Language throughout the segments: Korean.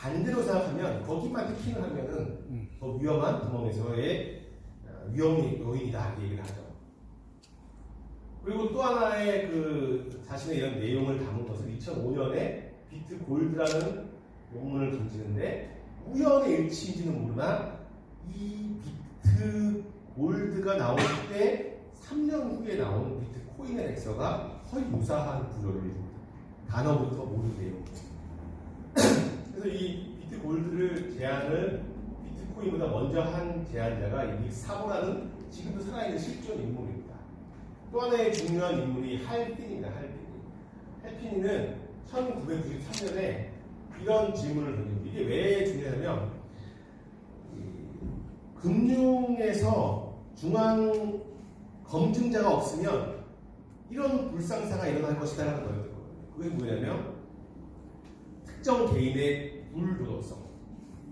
반대로 생각하면 거기만 해킹을 하면은 더 위험한 구멍에서의 위험 요인이다 이렇게 얘기를 하죠. 그리고 또 하나의 그 자신의 이런 내용을 담은 것은 2005년에 비트 골드라는 논문을 던지는데 우연의 일치인지는 모르나 이 비트 골드가 나올 때 3년 후에 나온 비트코인의 엑서가 거의 유사한 구조를 이룹니다. 단어부터 모든 내용. 그래서 이 비트 골드를 제안을 비트코인보다 먼저 한 제안자가 이 사보라는 지금도 살아있는 실존 인물입니다. 또 하나의 중요한 인물이 할피니입니다. 할피니는 1993년에 이런 질문을 던집니다. 이게 왜 중요하냐면 금융에서 중앙 검증자가 없으면 이런 불상사가 일어날 것이다라는 거였거든요. 그게 뭐냐면 특정 개인의 불도덕성.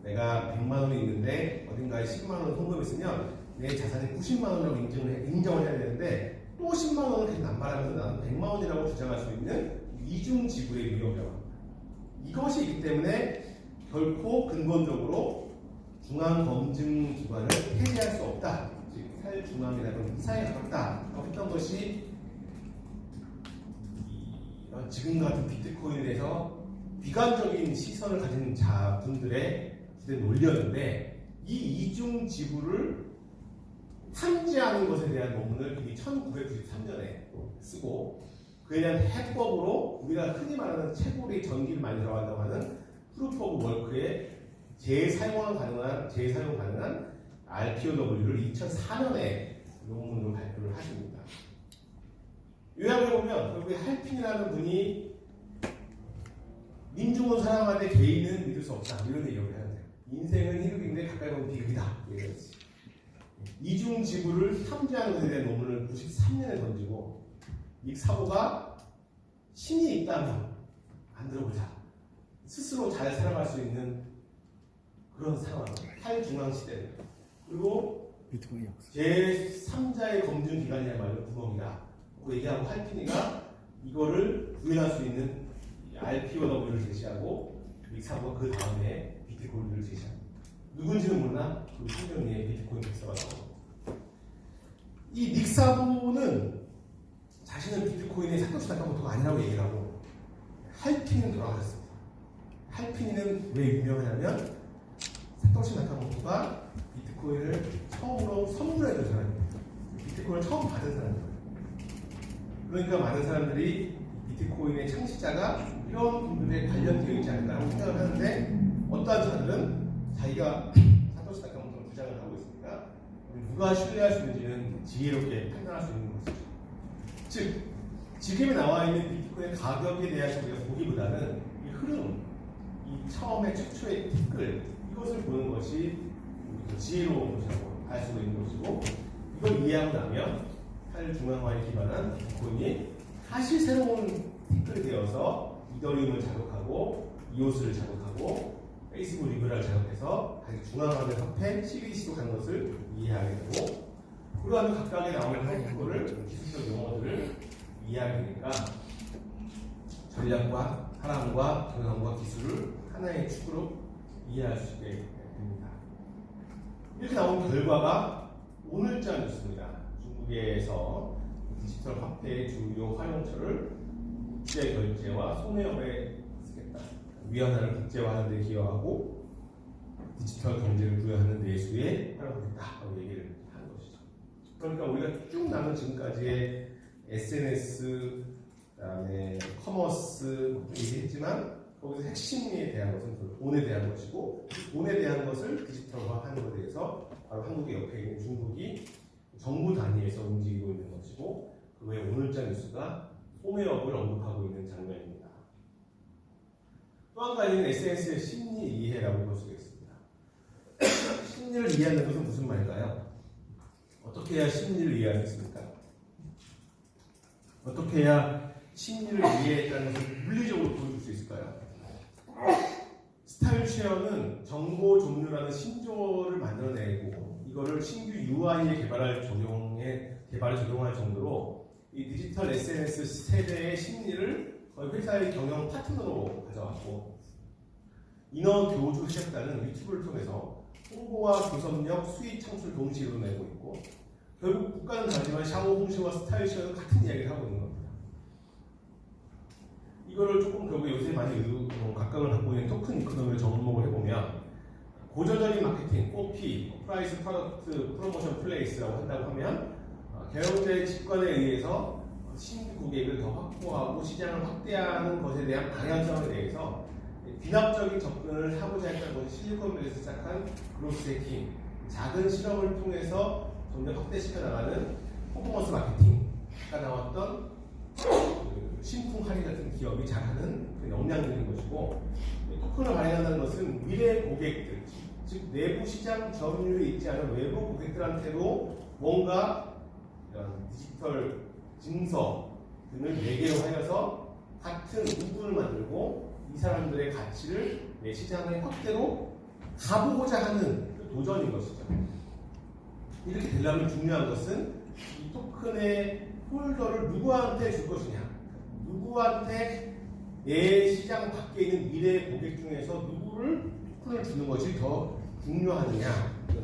내가 100만 원이 있는데 어딘가에 10만 원을 송금했으면 내 자산이 90만 원이라고 인정을 해야 되는데 또 10만 원을 계속 남발하면서 나는 100만 원이라고 주장할 수 있는 이중 지불의 위험이라고. 이것이 있기 때문에 결코 근본적으로 중앙검증기관을 폐지할 수 없다. 즉, 탈중앙이라는 이사에 가깝다라고 했던 것이 지금 같은 비트코인에 대해서 비관적인 시선을 가진 자분들의 기대 논리였는데 이 이중 지불을 탐지하는 것에 대한 논문을 이미 1993년에 쓰고 그에 대한 해법으로 우리가 흔히 말하는 채굴의 전기를 많이 들어간다고 하는 프루프 오브 워크에 재사용 가능한 RPOW를 2004년에 논문으로 발표를 하십니다. 요약을 보면 결국에 할핀이라는 분이 민중은 사랑하되 개인은 믿을 수 없다 이런 얘기를 하는데요. 인생은 희극인데 가까이 보면 비극이다. 이중 지불을 탐지하는 것에 대한 논문을 93년에 던지고 이 사고가 신이 있다면 안 들어보자. 스스로 잘 살아갈 수 있는 그런 상황, 탈중앙 시대. 그리고 제3자의 검증 기관이야말로 구멍이다. 그 얘기하고 할피니가 이거를 구현할 수 있는 RPOW를 제시하고 이 사고가 그 다음에 비트코인을 제시합니다. 누군지는 몰라 그 신경리에 비트코인 백서가 나오고 이 닉사보는 자신은 비트코인의 사토시 나카모토가 아니라고 얘기를 하고 할피니는 돌아가셨습니다. 할피니는 왜 유명하냐면 사토시 나카모토가 비트코인을 처음으로 선물해준 사람입니다. 비트코인을 처음 받은 사람입니다. 그러니까 많은 사람들이 비트코인의 창시자가 이런 분들에 관련되어 있지 않을까라고 생각을 하는데 어떠한 사람들은 자기가 사토시 나카모토를 주장을 하고 있으니까 누가 신뢰할 수 있는지는 지혜롭게 판단할 수 있는 것이죠. 즉, 지금에 나와 있는 비트코인의 가격에 대해서 우리가 보기보다는 이 흐름, 이 처음에 최초의 티끌 이것을 보는 것이 지혜로운 것이라고 알 수가 있는 것이고 이걸 이해하고 나면 탈중앙화에 기반한 비트코인이 다시 새로운 티끌이 되어서 이더리움을 자극하고 이오스를 자극하고 페이스북 리브라를 자극해서 다시 중앙화된 화폐 CBDC로 가는 것을 이해하게 되고 그러한 각각에 나오는 하이프를 기술적 용어들을 이해하게 되니까 전략과 사람과 경영과 기술을 하나의 축으로 이해할 수 있게 됩니다. 이렇게 나온 결과가 오늘자 뉴스입니다. 중국에서 디지털 화폐의 주요 활용처를 국제 결제와 소매업에 쓰겠다. 위안화를 국제화하는 데 기여하고 디지털 경제를 부여하는 내수에 활용하겠다라고 얘기를 하는 것이죠. 그러니까 우리가 쭉 남은 지금까지의 SNS, 그다음에 커머스 얘기했지만 거기서 핵심에 대한 것은 돈에 대한 것이고 돈에 대한 것을 디지털화하는 것에 대해서 바로 한국의 옆에 있는 중국이 정부 단위에서 움직이고 있는 것이고 그 외에 오늘자 뉴스가 소매업을 언급하고 있는 장면입니다. 또 한 가지는 SNS의 심리 이해라고 볼 수가 있습니다. 심리를 이해하는 것은 무슨 말일까요? 어떻게 해야 심리를 이해할 수 있습니까? 어떻게 해야 심리를 이해했다는 것을 물리적으로 보여줄 수 있을까요? 스타일쉐어는 정보 종류라는 신조어를 만들어내고 이거를 신규 UI에 개발에 적용할 정도로 이 디지털 SNS 세대의 심리를 거의 회사의 경영 파트너로 가져왔고 인어 교주 시작단은 유튜브를 통해서 홍보와 교섭력, 수익 창출 동시에 이뤄내고 있고 결국 국가는 다르지만 샤오 홍시와 스타일시와는 같은 이야기를 하고 있는 겁니다. 이거를 조금 결국 요새 많이 각광을 갖고 있는 토큰 이코노미를 접목을 해보면 고전적인 마케팅, OP, 프라이스 프로덕트 프로모션 플레이스라고 한다고 하면 경영자의 직관에 의해서 신규 고객을 더 확보하고 시장을 확대하는 것에 대한 방향성에 대해서 귀납적인 접근을 하고자 했던 것이 실리콘밸리에서 시작한 그로스 해킹, 작은 실험을 통해서 점점 확대시켜 나가는 퍼포먼스 마케팅가 나왔던 신풍 할인 같은 기업이 잘하는 그 역량들인 것이고, 토큰을 발행한다는 것은 미래 고객들, 즉 내부 시장 점유율이 있지 않은 외부 고객들한테도 뭔가 이런 디지털 증서 등을 매개로 하여서 같은 우분을 만들고 이 사람들의 가치를 내 시장의 확대로 가보고자 하는 도전인 것이죠. 이렇게 되려면 중요한 것은 이 토큰의 홀더를 누구한테 줄 것이냐, 누구한테 내 시장 밖에 있는 미래 고객 중에서 누구를 토큰을 주는 것이 더 중요하느냐,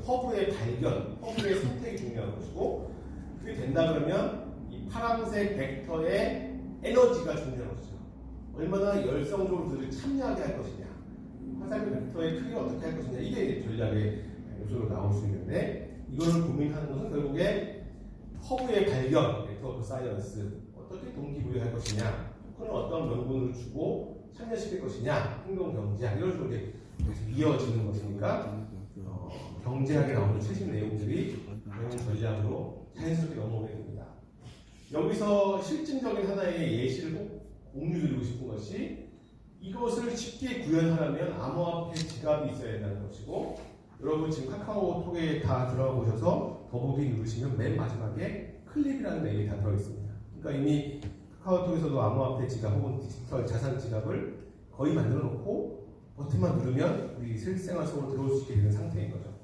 허브의 발견, 허브의 선택이 중요한 것이고, 그게 된다 그러면 이 파란색 벡터의 에너지가 중요한 것이죠. 얼마나 열성적으로 그들을 참여하게 할 것이냐, 화살표 벡터의 크기를 어떻게 할 것이냐, 이게 전략의 요소로 나올 수 있는데, 이거를 고민하는 것은 결국에 허브의 발견, 네트워크 사이언스, 어떻게 동기부여할 것이냐, 토큰을 어떤 명분을 주고 참여시킬 것이냐, 행동 경제학, 이런 식으로 이렇게 이어지는 것이니까 경제학에 나오는 최신 내용들이 경영 전략으로 자연스럽게 넘어오게 됩니다. 여기서 실증적인 하나의 예시를 꼭 공유드리고 싶은 것이, 이것을 쉽게 구현하려면 암호화폐 지갑이 있어야 된다는 것이고, 여러분 지금 카카오톡에 다 들어가 보셔서 더보기 누르시면 맨 마지막에 클립이라는 메일이 다 들어있습니다. 그러니까 이미 카카오톡에서도 암호화폐 지갑 혹은 디지털 자산 지갑을 거의 만들어 놓고 버튼만 누르면 우리 실생활 속으로 들어올 수 있게 되는 상태인 거죠.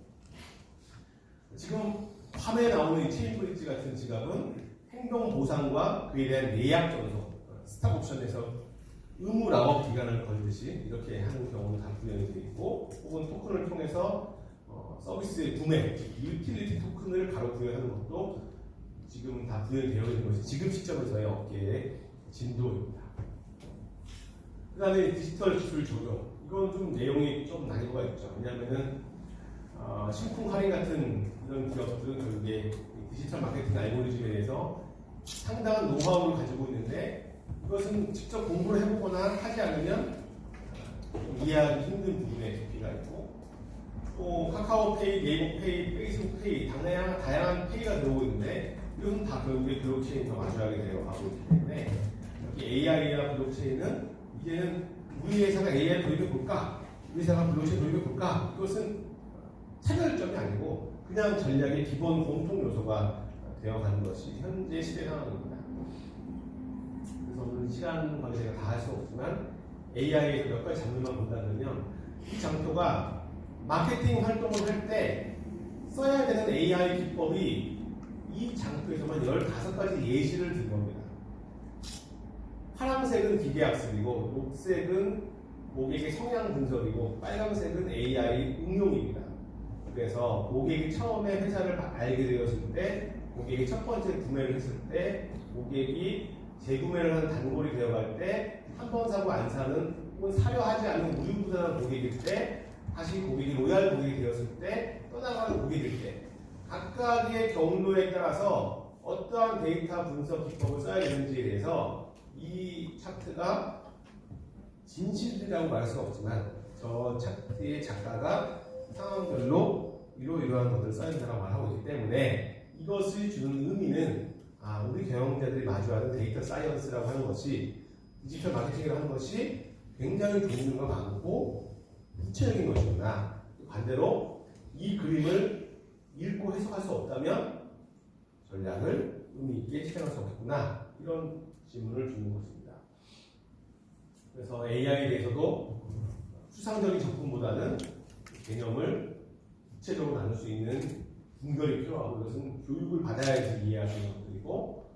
지금 화면에 나오는 이 체인브릿지 같은 지갑은 행동 보상과 그에 대한 예약 전소, 스탁 옵션에서 의무 락업 기간을 걸듯이 이렇게 하는 경우는 다 구현이 되어 있고, 혹은 토큰을 통해서 서비스의 구매, 유틸리티 토큰을 바로 구현하는 것도 지금 다 구현되어 있는 것이 지금 시점에서의 업계의 진도입니다. 그 다음에 디지털 기술 적용, 이건 좀 내용이 좀 난이도가 있죠. 왜냐하면은 신풍 할인 같은 이런 기업들은 결국에 디지털 마케팅 알고리즘에 대해서 상당한 노하우를 가지고 있는데, 이것은 직접 공부를 해보거나 하지 않으면 이해하기 힘든 부분에 깊이가 있고, 또 카카오페이, 네이버페이, 페이스북페이, 다양한 페이가 들어오고 있는데, 이것은 다 결국에 블록체인과 마주하게 되어 가고 있기 때문에, 여기 AI와 블록체인은 이제는 우리 회사가 AI를 도입해볼까, 우리 회사가 블록체인 도입해볼까, 이것은 차별점이 아니고 그냥 전략의 기본 공통 요소가 되어가는 것이 현재 시대 상황입니다. 그래서 오늘 시간 관계가 다 할 수 없지만 AI에서 몇 가지 장면만 본다면, 이 장표가 마케팅 활동을 할 때 써야 되는 AI 기법이 이 장표에서만 15가지 예시를 든 겁니다. 파란색은 기계학습이고, 녹색은 고객의 성향 분석이고, 빨간색은 AI 응용입니다. 그래서 고객이 처음에 회사를 알게 되었을 때, 고객이 첫 번째 구매를 했을 때, 고객이 재구매를 하는 단골이 되어갈 때, 한 번 사고 안 사는 혹은 사려 하지 않는 우유부단한 고객일 때, 다시 고객이 로얄 고객이 되었을 때, 떠나가는 고객일 때, 각각의 경로에 따라서 어떠한 데이터 분석 기법을 써야 되는지에 대해서 이 차트가 진실이라고 말할 수는 없지만, 저 차트의 작가가 상황별로 이러이러한 것들을 써야 된다고 말하고 있기 때문에, 이것이 주는 의미는 우리 경영자들이 마주하는 데이터 사이언스라고 하는 것이, 디지털 마케팅이라고 하는 것이 굉장히 종류가 많고 구체적인 것이구나, 반대로 이 그림을 읽고 해석할 수 없다면 전략을 의미 있게 실행할 수 없겠구나, 이런 질문을 주는 것입니다. 그래서 AI에 대해서도 추상적인 접근보다는 개념을 구체적으로 나눌 수 있는 분별이 필요하고, 이것은 교육을 받아야지 이해할 수 있는 것들이고,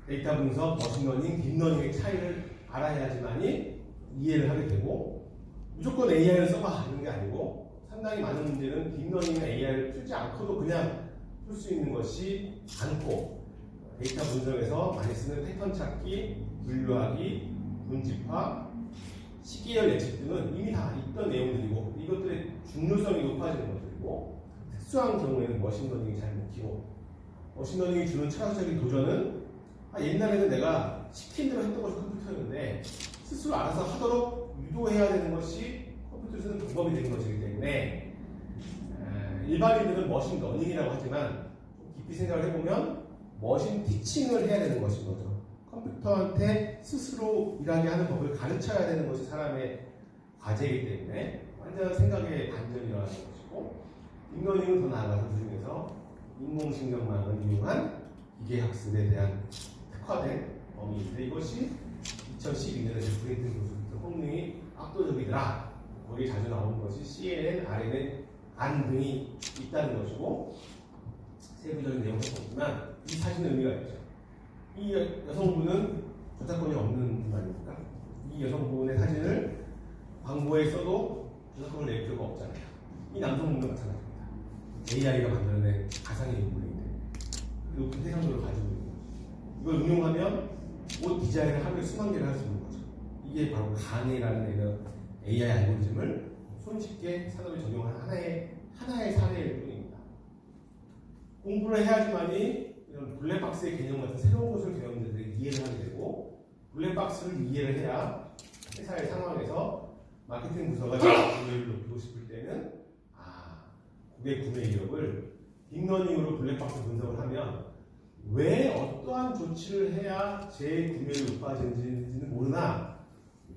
데이터 분석, 머신러닝, 딥러닝의 차이를 알아야지만이 이해를 하게 되고, 무조건 AI를 써봐 이런 게 아니고 상당히 많은 문제는 딥러닝이나 AI를 풀지 않고도 그냥 풀 수 있는 것이 많고 데이터 분석에서 많이 쓰는 패턴 찾기, 분류하기, 분집화, 시계열 예측 등은 이미 다 있던 내용들이고 이것들의 중요성이 높아지는 것들이고 특수한 경우에는 머신러닝이 잘 먹히고 머신러닝이 주는 철학적인 도전은 옛날에는 내가 시킨 대로 했던 것이 컴퓨터였는데 스스로 알아서 하도록 유도해야 되는 것이 컴퓨터를 쓰는 방법이 되는 것이기 때문에 일반인들은 머신러닝이라고 하지만 깊이 생각을 해보면 머신 티칭을 해야 되는 것인 거죠. 컴퓨터한테 스스로 일하게 하는 법을 가르쳐야 되는 것이 사람의 과제이기 때문에 완전 생각의 반전이 일어나는 것이고 딥러닝은 더 나아가서 그 중에서 인공신경망을 이용한 기계학습에 대한 특화된 범위인데 이것이 2012년에 브레이튼 교수부터 성능이 압도적이더라. 거기에 자주 나오는 것이 CNN, RNN, 간 등이 있다는 것이고 세부적인 내용은 없지만 이 사진은 의미가 있죠. 이 여성분은 저작권이 없는 분 아닙니까? 이 여성분의 사진을 광고에 써도 저작권을 낼 필요가 없잖아요. 이 남성분도 마찬가지입니다. AI가 만들어낸 가상의 인물인데 높은 해상도를 가지고 있는 거죠. 이걸 응용하면 옷 디자인을 하루에 수만 개를 할 수 있는 거죠. 이게 바로 간이라는 AI 알고리즘을 손쉽게 산업에 적용한 하나의 사례일 뿐입니다. 공부를 해야지만이 이런 블랙박스의 개념 같은 새로운 것을 경영자들이 이해를 하게 되고 블랙박스를 이해를 해야 회사의 상황에서 마케팅 부서가 구매율을 높이고 싶을 때는 고객 구매 이력을 딥러닝으로 블랙박스 분석을 하면 왜 어떠한 조치를 해야 제 구매율이 높아지는지는 모르나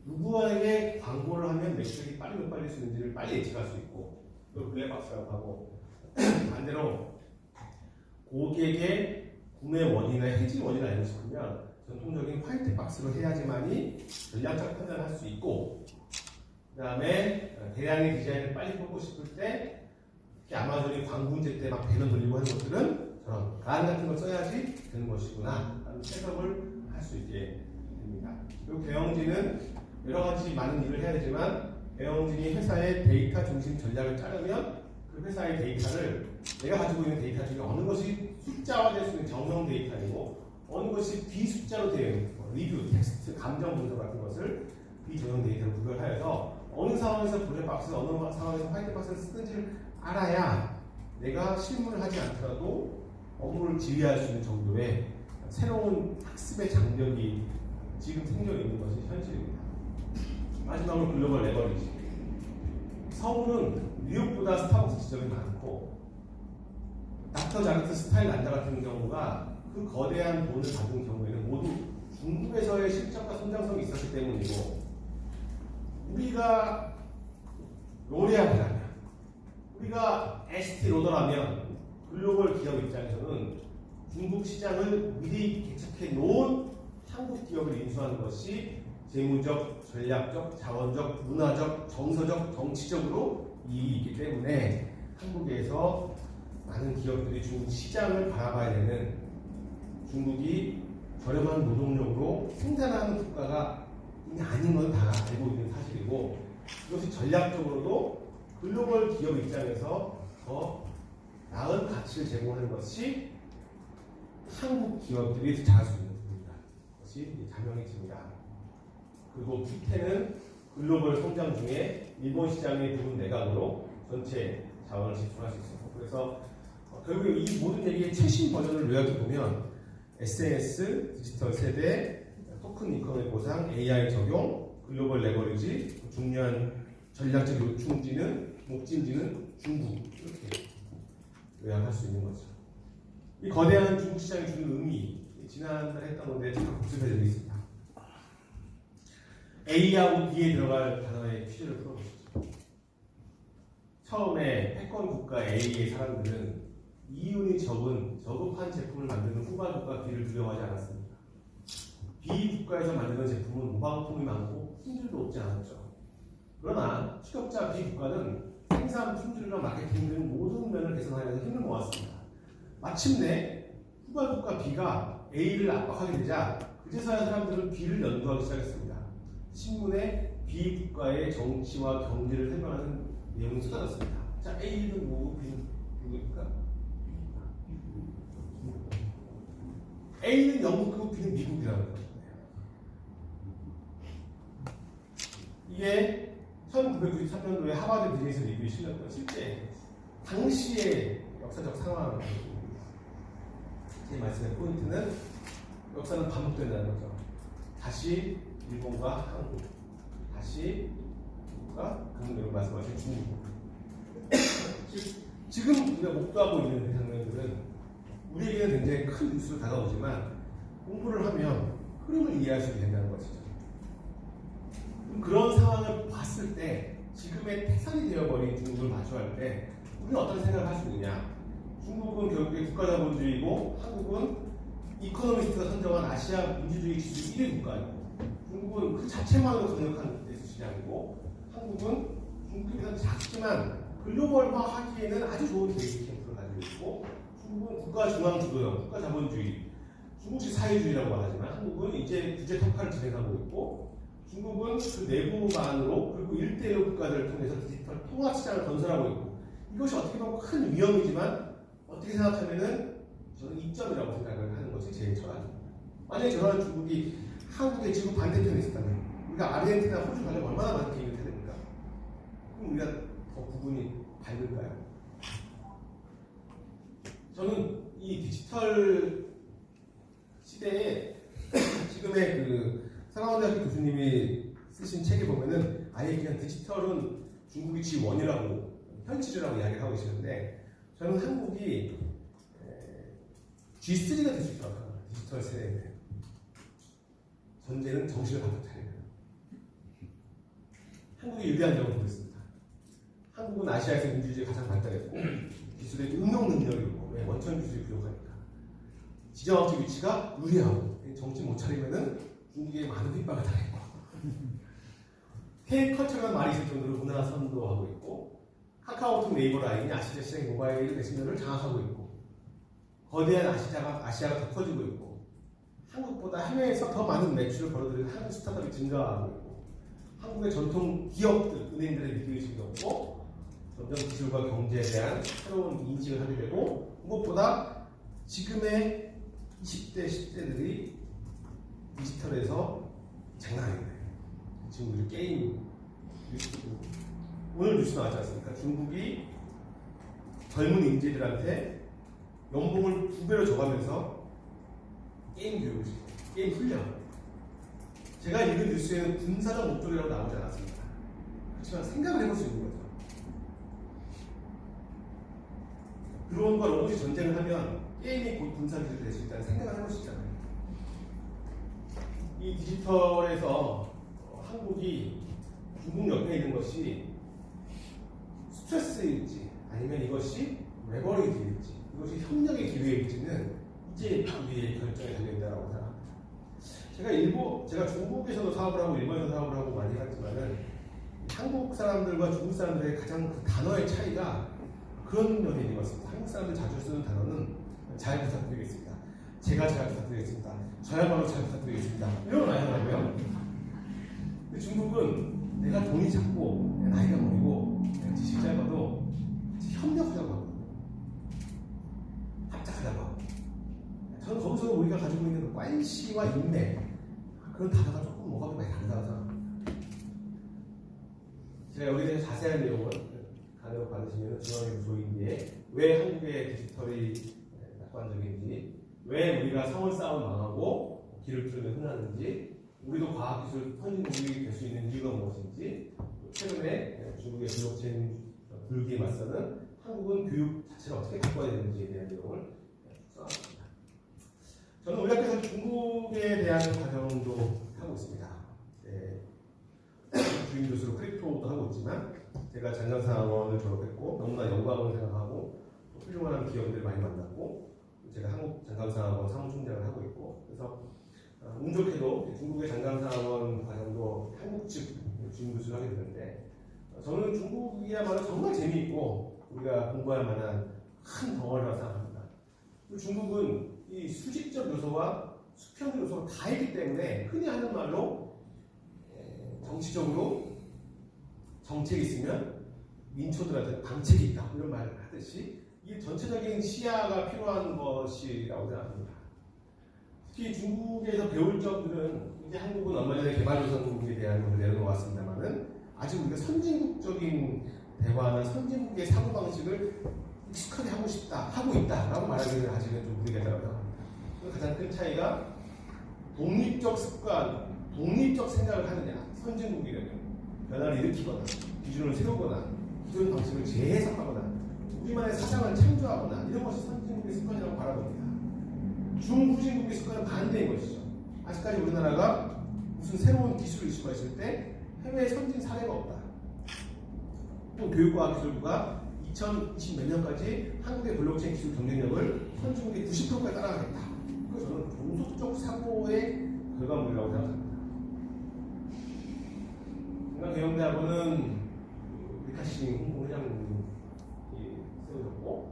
누구에게 광고를 하면 매출이 빨리 높아질 수 있는지를 빨리 예측할 수 있고 이걸 블랙박스라고 하고 반대로 고객의 구매 원인이나 해지 원인을 알고 싶으면 전통적인 화이트박스로 해야지만이 전략적 판단을 할 수 있고 그 다음에 대량의 디자인을 빨리 뽑고 싶을 때 특히 아마존이 광군제 때 막 배너 돌리고 하는 것들은 저런 간 같은 걸 써야지 되는 것이구나 라는 셋업을 할 수 있게 됩니다. 그리고 경영진은 여러 가지 많은 일을 해야 되지만 경영진이 회사의 데이터 중심 전략을 짜려면 그 회사의 데이터를 내가 가지고 있는 데이터 중에 어느 것이 숫자화될 수 있는 정성 데이터이고 어느 것이 비숫자로 되어 있는 리뷰, 텍스트, 감정 분석 같은 것을 비정형 데이터로 구별하여서 어느 상황에서 블랙박스, 어느 상황에서 화이트박스를 쓰는지를 알아야 내가 실무를 하지 않더라도 업무를 지휘할 수 있는 정도의 새로운 학습의 장벽이 지금 생겨 있는 것이 현실입니다. 마지막으로 글로벌 레버리지. 서울은 뉴욕보다 스타벅스 지점이 많고 닥터 자르트 스타일 난다 같은 경우가 그 거대한 돈을 받은 경우에는 모두 중국에서의 실적과 성장성이 있었기 때문이고 우리가 로레알이라면 우리가 에스티로더라면 글로벌 기업 입장에서는 중국 시장을 미리 개척해 놓은 한국 기업을 인수하는 것이 재무적, 전략적, 자원적, 문화적, 정서적, 정치적으로 이익이 있기 때문에 한국에서 많은 기업들이 중국 시장을 바라봐야 되는 중국이 저렴한 노동력으로 생산하는 국가가 아닌 건 다 알고 있는 사실이고 이것이 전략적으로도 글로벌 기업 입장에서 더 나은 가치를 제공하는 것이 한국 기업들이 잘할 수 있는 부분이다. 그것이 자명해집니다. 그리고 기태는 글로벌 성장 중에 일본 시장의 부분 내각으로 전체 자원을 집중할 수 있었고 그래서 결국 이 모든 얘기의 최신 버전을 요약해보면 SNS, 디지털 세대, 토큰 이코노미 보상, AI 적용, 글로벌 레버리지, 중요한 전략적 요충지는 목진지는 중국 이렇게 요약할 수 있는 거죠. 이 거대한 중국 시장이 주는 의미 지난달에 했던 건데 잠깐 복습해드리고 있습니다. A하고 B에 들어갈 단어의 퀴즈를 풀어보시죠. 처음에 패권 국가 A의 사람들은 이윤이 저급한 제품을 만드는 후발 국가 B를 두려워하지 않았습니다. B 국가에서 만드는 제품은 모방품이 많고 품질도 높지 않았죠. 그러나 취급자 B 국가는 생산, 품질과 마케팅 등 모든 면을 개선하면서 힘을 모았습니다. 마침내 후발 국가 B가 A를 압박하게 되자 그제서야 사람들은 B를 연구하기 시작했습니다. 신문에 B국가의 정치와 경제를 설명하는 내용이 쏟아졌습니다. 자, A는 뭐고 B는 누구입니까? A는 영국이고 B는 미국이라는 거예요. 이게 1993년도에 하버드 비즈니스 리뷰에 실렸던 실제 당시의 역사적 상황을 제 말씀의 포인트는 역사는 반복된다는 거죠. 다시 일본과 한국, 다시 미국과 방금 말씀하신 중국. 지금 우리가 목도하고 있는 그 장면들은 우리에게는 굉장히 큰 뉴스로 다가오지만 공부를 하면 흐름을 이해할 수 있게 된다는 것이죠. 그런 상황을 봤을 때 지금의 태산이 되어버린 중국을 마주할 때 우리는 어떤 생각을 할 수 있느냐. 중국은 결국에 국가자본주의고 한국은 이코노미스트가 선정한 아시아 민주주의 지수 1위 국가이고 중국은 그 자체만으로 강력한 대수 시장이고 한국은 중국에 비해서 작지만 글로벌화하기에는 아주 좋은 데이터 캠프를 가지고 있고 중국은 국가 중앙 주도형, 국가 자본주의, 중국식 사회주의라고 말하지만 한국은 이제 국제 특화를 진행하고 있고 중국은 그 내부만으로 그리고 1대1 국가들을 통해서 디지털 통합 시장을 건설하고 있고 이것이 어떻게 보면 큰 위험이지만 어떻게 생각하면은 저는 이점이라고 생각을 하는 것이 제 철학입니다. 만약에 저런 중국이 한국의 지구 반대편에 있었다면 우리가 아르헨티나, 호주 가려면 얼마나 많은 비행을 타야 됩니까? 그럼 우리가 더 구분이 밝을까요? 저는 이 디지털 시대에 지금의 그 상하원대학교 교수님이 쓰신 책에 보면은 아예 그냥 디지털은 중국이 G1이라고 현실이라고 이야기를 하고 계시는데 저는 한국이 G3가 될 수 있다고 생각합니다. 디지털 세대인데 전제는 정신을 바짝 차려야 돼요. 한국이 유리한 점을 보였습니다. 한국은 아시아에서 민주주의가 가장 발달했고 기술의 응용 능력이 있고 원천 기술이 부족하니까 지정학적 위치가 유리하고 정신 못 차리면은 중국에 많은 핍박을 당했고 K컬처라는 말이 있을 정도로 문화 선도하고 있고 카카오톡 네이버 라인이 아시아 시장의 모바일 메신저를 장악하고 있고 거대한 아시아가 더 커지고 있고 한국보다 해외에서 더 많은 매출을 벌어들이는 한국 스타트업이 증가하고 있고 한국의 전통 기업들, 은행들의 위기의식이 없고 점점 기술과 경제에 대한 새로운 인식을 하게 되고 무엇보다 지금의 20대, 10대들이 디지털에서 장난 아닙니다. 지금 우리 게임 오늘 뉴스 나왔지 않습니까? 중국이 젊은 인재들한테 연봉을 2배로 줘가면서 게임 교육을 시켜요. 게임 훈련. 제가 읽은 뉴스에는 군사적 목적이라고 나오지 않았습니다. 그렇지만 생각을 해볼 수 있는 거죠. 드론과 로봇이 전쟁을 하면 게임이 곧 군사기술이 될 수 있다는 생각을 해볼 수 있잖아요. 이 디지털에서 한국이 중국 옆에 있는 것이 스트레스일지 아니면 이것이 레버리지일지 이것이 협력의 기회일지는 이제 우리의 결정에 달려있다고 생각합니다. 제가 중국에서도 사업을 하고 일본에서 사업을 하고 많이 해봤지만은 한국 사람들과 중국 사람들의 가장 그 단어의 차이가 그런 면이 있는 것 같습니다. 한국 사람들 자주 쓰는 단어는 잘 부탁드리겠습니다. 제가 잘 부탁드리겠습니다. 저야말로 잘 부탁드리겠습니다. 이런 걸 많이 하더라고요. 근데 중국은 내가 돈이 작고 내 나이가 어리고 내가 지식이 짧아도 협력하자고 하거든요. 합작하자고 하고. 저는 거기서 우리가 가지고 있는 그 관시와 인맥 그런 단어가 조금 뭐가 많이 다르다고 생각합니다. 제가 여기에 대해서 자세한 내용은 간혹 받으시면 중앙의 조인기에 왜 한국의 디지털이 낙관적인지 왜 우리가 성을 쌓아 망하고 길을 뚫으면 흔하는지 우리도 과학기술 선진국이 될 수 있는 이유가 무엇인지 최근에 중국의 블록체인 불기에 맞서는 한국은 교육 자체를 어떻게 바꿔야 되는지에 대한 내용을 써놨습니다. 저는 우리 학교에서 중국에 대한 과정도 하고 있습니다. 주임 교수로 크립토도 하고 있지만 제가 장강사학원을 졸업했고 너무나 영광을 생각하고 훌륭한 기업들 많이 만났고 제가 한국 장강사학원 사무총장을 하고 있고 그래서 운 좋게도 중국의 장강사학원 과정도 한국 측 주임 교수를 하게 되는데 저는 중국이야말로 정말 재미있고 우리가 공부할 만한 큰 덩어리라고 생각합니다. 중국은 이 수직적 요소와 수평적 요소가 다 있기 때문에 흔히 하는 말로 정치적으로 정책이 있으면 민초들한테 방책이 있다 이런 말을 하듯이 이게 전체적인 시야가 필요한 것이라고 생각합니다. 특히 중국에서 배울 점들은 이제 한국은 얼마 전에 개발도상국에 대한 걸 내려놓았습니다만은 아직 우리가 선진국적인 대화나 선진국의 사고방식을 익숙하게 하고 싶다, 하고 있다라고 말하기는 아직은 좀 무리가 있다고 생각합니다. 가장 큰 차이가 독립적 습관, 독립적 생각을 하느냐, 선진국이라면 변화를 일으키거나 기준을 세우거나 기존 방식을 재해석하거나 우리만의 사상을 창조하거나 이런 것이 선진국의 습관이라고 바라봅니다. 중후진국의 습관은 반대인 것이죠. 아직까지 우리나라가 무슨 새로운 기술 이슈가 있을 때 해외 선진 사례가 없다. 또 교육과학기술부가 2020 몇 년까지 한국의 블록체인 기술 경쟁력을 선진국의 90%까지 따라가겠다. 그래서 저는 종속적 사고의 결과물이라고 생각합니다. 중앙경영대학원은 리카싱 홍보회장님이 세워졌고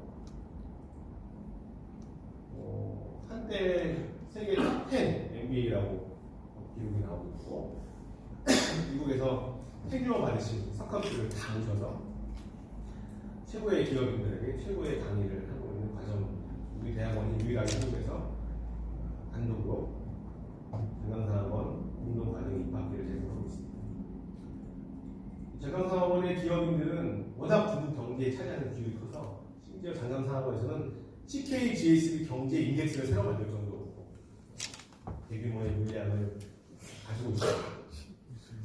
한때 세계 탑10 MBA라고 기록이 나오고 있고 미국에서 태교를 받으신 석학들을 다 모셔서 최고의 기업인들에게 최고의 강의를 하고 있는 과정, 우리 대학원이 유일하게 한국에서 단독으로 전강사학원 운동과정 입학기를 제공하고 있습니다. 전강사학원의 기업인들은 워낙 중국 경제에 차지하는 비율이 커서 심지어 전강사학원에서는 CKGSB 경제 인덱스를 새로 만들 정도로 대규모의 물량을 가지고 있습니다.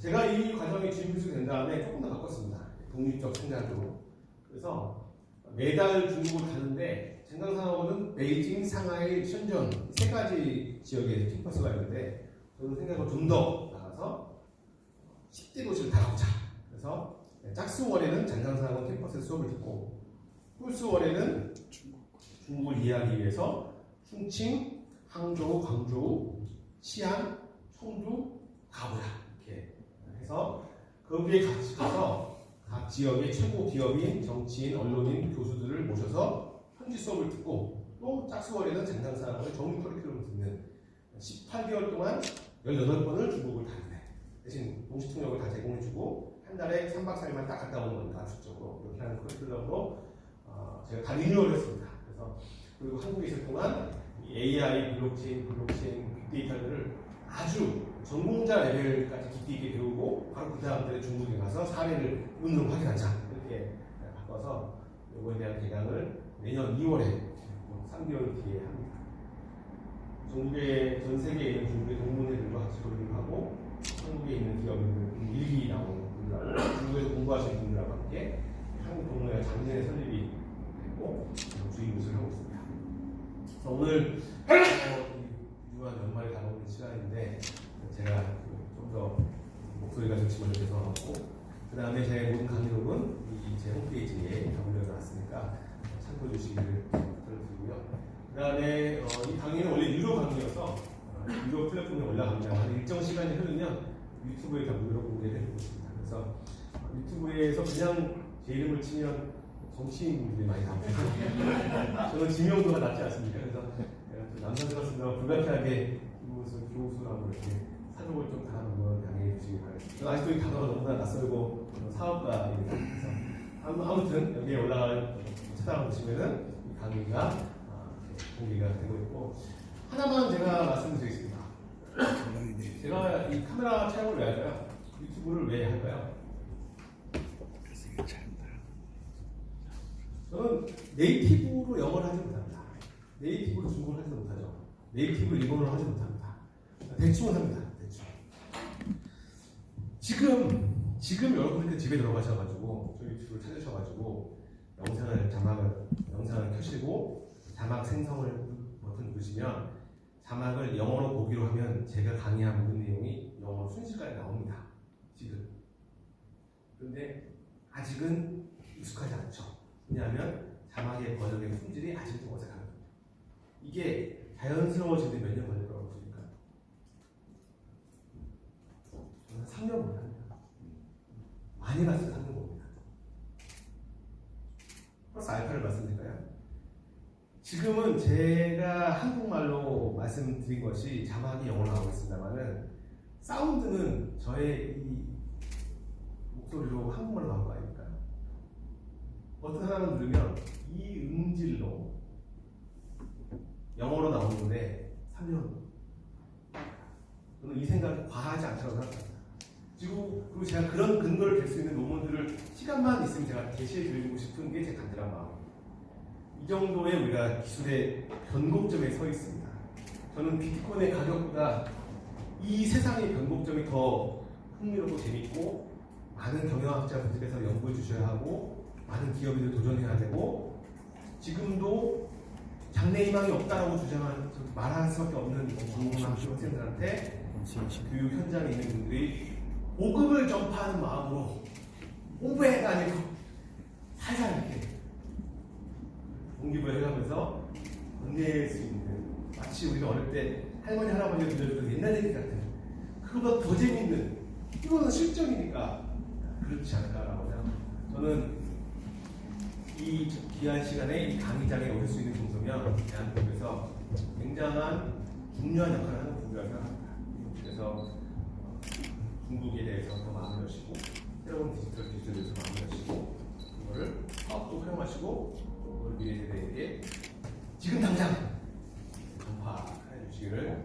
제가 이 과정에 주임교수 된 다음에 조금 더 바꿨습니다. 독립적 생각으로. 그래서 매달 중국을 가는데 전강사학원은 베이징, 상하이, 션전 세 가지 지역에 캠퍼스가 있는데 저는 생각을 좀 더 나가서 10대 도시를 다 가보자. 그래서 짝수월에는 전강사학원 캠퍼스에 수업을 듣고 홀수월에는 중국을 이해하기 위해서 충칭, 항저우, 광저우, 시안, 청두 가보자 이렇게 해서 거기에 같이 가서 각 지역의 최고 기업인, 정치인, 언론인, 교수들을 모셔서 현지 수업을 듣고 또 짝수월에는 전강사학원의 정규 커리큘럼을 듣는 18개월 동안 18번을 중국을 다니네. 대신 공식 통역을 다 제공해주고 한 달에 3박 4일만 딱 갔다 오는 겁니다. 압축적으로 이렇게 하는 커리큘럼으로 제가 다 리뉴얼을 했습니다. 그리고 한국에 있을 동안 AI, 블록체인, 빅데이터들을 아주 전공자 레벨까지 깊이 있게 배우고 바로 그 다음에 중국에 가서 사례를 눈으로 확인하자 이렇게 바꿔서 이거에 대한 개강을 내년 2월에 3개월 뒤에 합니다. 전국의 전 세계에 있는 중국의 동문회들과 같이 교류를 하고 한국에 있는 기업인들 일기 나오는 분들하고 중국에서 공부하시는 분들하고 함께 한국 동문회가 작년에 설립이 됐고 주임무술을 하고 있습니다. 오늘 유한 연말에 다가오는 시간인데 제가 좀 더 목소리가 좋지 못해서 그 다음에 제 모든 강의록은 제 홈페이지에 올려놨으니까 참고해 주시기를 부탁드리고요. 그 다음에 이 강의는 원래 유료 강의여서 유료 플랫폼에 올라갑니다. 한 일정 시간이 흐르면 유튜브에 다 무료로 공개를 해주고 있습니다. 그래서 유튜브에서 그냥 제 이름을 치면 정치인분들이 많이 나옵니다. 저는 지명도가 낮지 않습니까? 그래서 남성스럽습니다. 불가피하게 김문수 교수라고 이렇게 사족을 좀 당하는 건 양해해 주시기 바랍니다. 저는 아직도 이 단어가 너무나 낯설고 사업가입니다. 그래서 아무튼 여기에 찾아보시면은 이 강의가 공개가 되고 있고 하나만 제가 말씀드리겠습니다. 제가 이 카메라 촬영을 왜 할까요? 유튜브를 왜 할까요? 저는 네이티브로 영어를 하지 못합니다. 네이티브로 중국어를 하지 못하죠. 네이티브로 일본어를 하지 못합니다. 대충은 합니다. 대충. 지금 여러분들 집에 들어가셔가지고 저 유튜브를 찾으셔가지고 영상을 켜시고 자막 생성을 버튼 누르시면 자막을 영어로 보기로 하면 제가 강의한 모든 내용이 영어로 순식간에 나옵니다. 지금. 그런데 아직은 익숙하지 않죠. 왜냐하면 자막의 번역의 품질이 아직 좀 어색합니다. 이게 자연스러워지는데 몇 년 걸릴 거라고 보십니까? 저는 3년 못합니다. 많이 갔을 때 3년 봅니다. 플러스 알파를 말씀드릴까요? 지금은 제가 한국말로 말씀드린 것이 자막이 영어로 나오고 있습니다만은 사운드는 저의 이 목소리로 한국말로 나온 거 아닙니까? 어떤 사람은 들으면 이 음질로 영어로 나오는데 3년. 저는 이 생각이 과하지 않다고 생각합니다. 그리고 제가 그런 근거를 댈 수 있는 논문들을 시간만 있으면 제가 제시해 드리고 싶은 게 제 간절한 마음. 이 정도의 우리가 기술의 변곡점에 서 있습니다. 저는 비트코인의 가격보다 이 세상의 변곡점이 더 흥미롭고 재밌고 많은 경영학자분들께서 연구해 주셔야 하고 많은 기업인들 도전해야 되고 지금도 장래 희망이 없다라고 말할 수밖에 없는 학생들한테 교육 현장에 있는 분들이 복음을 전파하는 마음으로 공부해가 아니고 살살 이렇게 동기부여 해가면서 건네일 수 있는 마치 우리가 어릴 때 할머니 할아버지가 들려주던 옛날 얘기 같은 그거보다 더 재밌는 이거는 실전이니까 그렇지 않을까라고 생각합니다. 저는 이 귀한 시간에 이 강의장에 오실 수 있는 정도면 대한민국에서 굉장한 중요한 역할을 하는 부분이라고 생각합니다. 그래서 중국에 대해서 더 마음을 여시고 새로운 디지털에 대해서 마음을 여시고 그거를 사업도 활용하시고 우리 미래 세대에게 지금 당장 전파해 주시기를